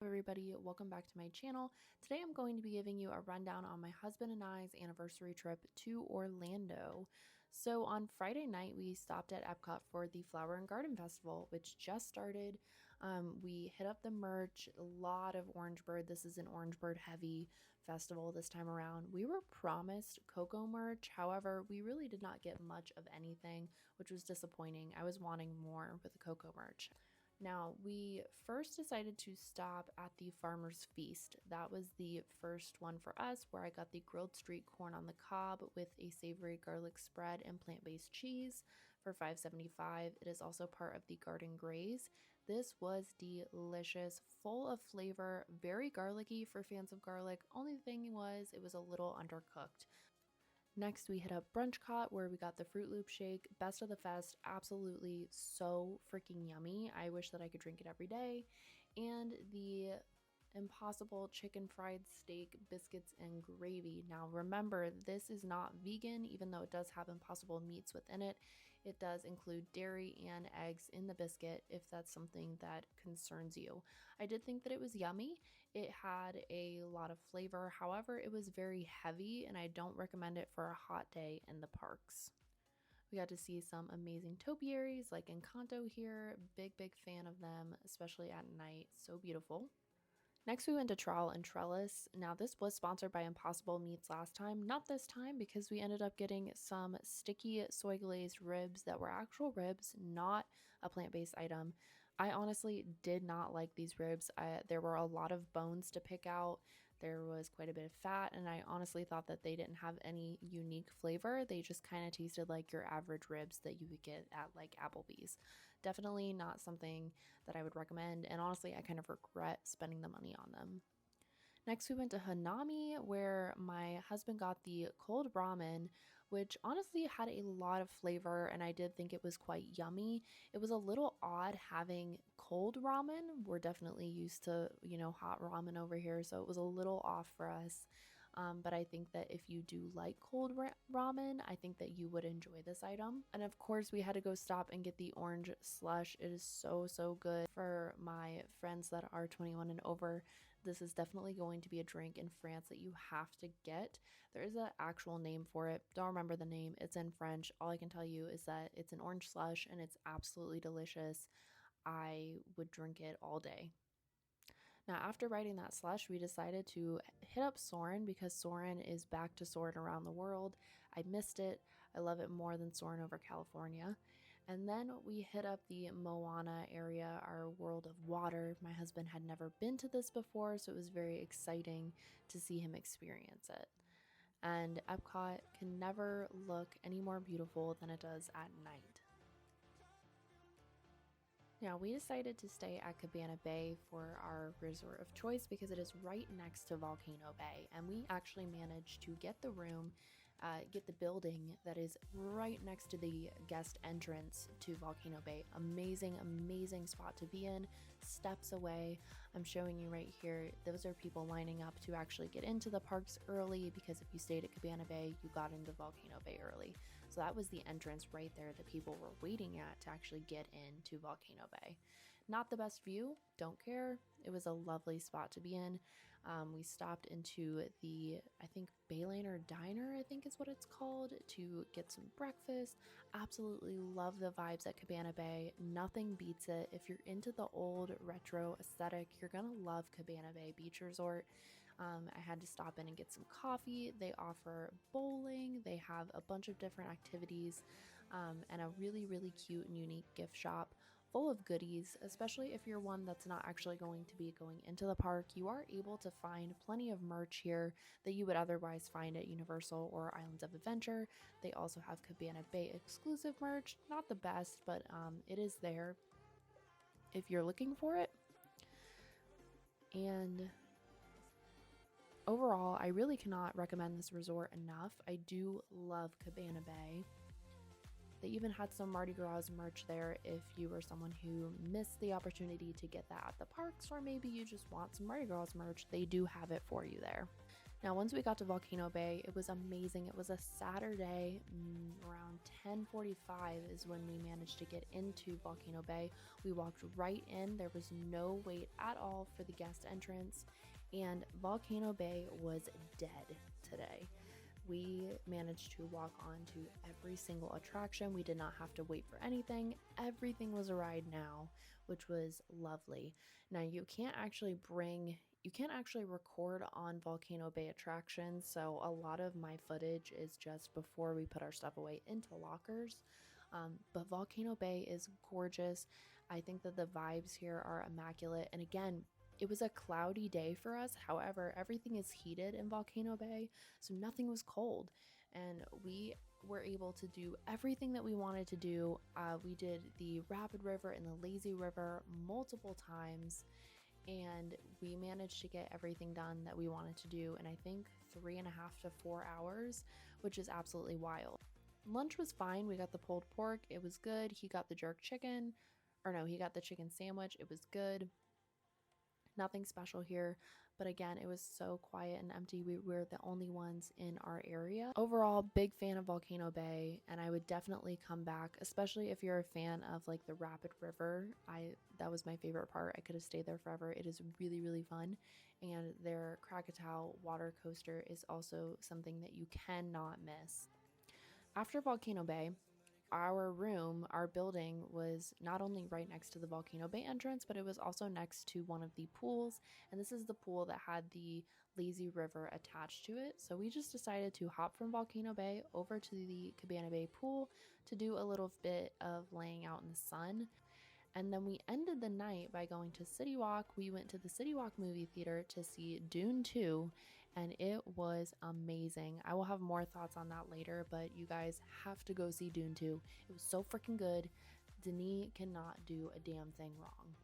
Everybody, welcome back to my channel. Today I'm going to be giving you a rundown on my husband and I's anniversary trip to Orlando. So on Friday night we stopped at Epcot for the Flower and Garden Festival, which just started. We hit up the merch, a lot of Orange Bird. This is an Orange Bird heavy festival this time around. We were promised Coco merch, however we really did not get much of anything, which was disappointing. I was wanting more with the Coco merch. Now, we first decided to stop at the Farmer's Feast. That was the first one for us, where I got the grilled street corn on the cob with a savory garlic spread and plant-based cheese for $5.75. It is also part of the Garden Graze. This was delicious, full of flavor, very garlicky for fans of garlic. Only thing was, it was a little undercooked. Next, we hit up Brunchcott, where we got the Fruit Loop shake. Best of the fest, absolutely so freaking yummy. I wish that I could drink it every day. And the Impossible chicken fried steak, biscuits, and gravy. Now remember, this is not vegan, even though it does have Impossible meats within it. It does include dairy and eggs in the biscuit if that's something that concerns you. I did think that it was yummy. It had a lot of flavor. However, it was very heavy and I don't recommend it for a hot day in the parks. We got to see some amazing topiaries like Encanto here. Big fan of them, especially at night. So beautiful. Next, we went to Trowel and Trellis. Now, this was sponsored by Impossible Meats last time. Not this time, because we ended up getting some sticky soy glazed ribs that were actual ribs, not a plant-based item. I honestly did not like these ribs. There were a lot of bones to pick out. There was quite a bit of fat, and I honestly thought that they didn't have any unique flavor. They just kind of tasted like your average ribs that you would get at like Applebee's. Definitely not something that I would recommend, and honestly, I kind of regret spending the money on them. Next, we went to Hanami, where my husband got the cold ramen, which honestly had a lot of flavor, and I did think it was quite yummy. It was a little odd having cold ramen. We're definitely used to, hot ramen over here, so it was a little off for us. But I think that if you do like cold ramen, I think that you would enjoy this item. And of course, we had to go stop and get the orange slush. It is so good. For my friends that are 21 and over, this is definitely going to be a drink in France that you have to get. There is an actual name for it. Don't remember the name. It's in French. All I can tell you is that it's an orange slush and it's absolutely delicious. I would drink it all day. Now, after writing that slush, we decided to hit up Soarin' because Soarin' is back to Soarin' around the world. I missed it. I love it more than Soarin' over California. And then we hit up the Moana area, our world of water. My husband had never been to this before, so it was very exciting to see him experience it. And Epcot can never look any more beautiful than it does at night. Now, we decided to stay at Cabana Bay for our resort of choice because it is right next to Volcano Bay, and we actually managed to get the room, get the building that is right next to the guest entrance to Volcano Bay. Amazing spot to be in, steps away. I'm showing you right here, those are people lining up to actually get into the parks early, because if you stayed at Cabana Bay, you got into Volcano Bay early. So that was the entrance right there that people were waiting at to actually get into Volcano Bay. Not the best view, don't care. It was a lovely spot to be in. We stopped into the, I think, Bayliner Diner, I think is what it's called, to get some breakfast. Absolutely love the vibes at Cabana Bay. Nothing beats it. If you're into the old retro aesthetic, you're gonna love Cabana Bay Beach Resort. I had to stop in and get some coffee. They offer bowling. They have a bunch of different activities, and a really cute and unique gift shop full of goodies. Especially if you're one that's not actually going to be going into the park, you are able to find plenty of merch here that you would otherwise find at Universal or Islands of Adventure. They also have Cabana Bay exclusive merch. Not the best, but it is there if you're looking for it. And overall, I really cannot recommend this resort enough. I do love Cabana Bay. They even had some Mardi Gras merch there if you were someone who missed the opportunity to get that at the parks, or maybe you just want some Mardi Gras merch. They do have it for you there. Now, once we got to Volcano Bay, it was amazing. It was a Saturday, around 10:45 is when we managed to get into Volcano Bay. We walked right in. There was no wait at all for the guest entrance, and Volcano Bay was dead today. We managed to walk on to every single attraction. We did not have to wait for anything. Everything was a ride now, which was lovely. Now, you can't actually record on Volcano Bay attractions, so a lot of my footage is just before we put our stuff away into lockers. But Volcano Bay is gorgeous. I think that the vibes here are immaculate. And again, it was a cloudy day for us. However, everything is heated in Volcano Bay, so nothing was cold. And we were able to do everything that we wanted to do. We did the Rapid River and the Lazy River multiple times, and we managed to get everything done that we wanted to do in, I think, 3.5 to 4 hours, which is absolutely wild. Lunch was fine. We got the pulled pork. It was good. He got the jerk chicken. Or no, he got the chicken sandwich. It was good. Nothing special here, but again, it was so quiet and empty. We were the only ones in our area. Overall, big fan of Volcano Bay, and I would definitely come back, especially if you're a fan of like the Rapid River. That was my favorite part. I could have stayed there forever. It is really, really fun, and their Krakatoa water coaster is also something that you cannot miss. After Volcano Bay, our building was not only right next to the Volcano Bay entrance, but it was also next to one of the pools. And this is the pool that had the lazy river attached to it. So we just decided to hop from Volcano Bay over to the Cabana Bay pool to do a little bit of laying out in the sun. And then we ended the night by going to City Walk. We went to the City Walk movie theater to see Dune 2, and it was amazing. I will have more thoughts on that later, but you guys have to go see Dune 2. It was so freaking good. Denis cannot do a damn thing wrong.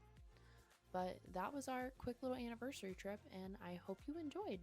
But that was our quick little anniversary trip, and I hope you enjoyed.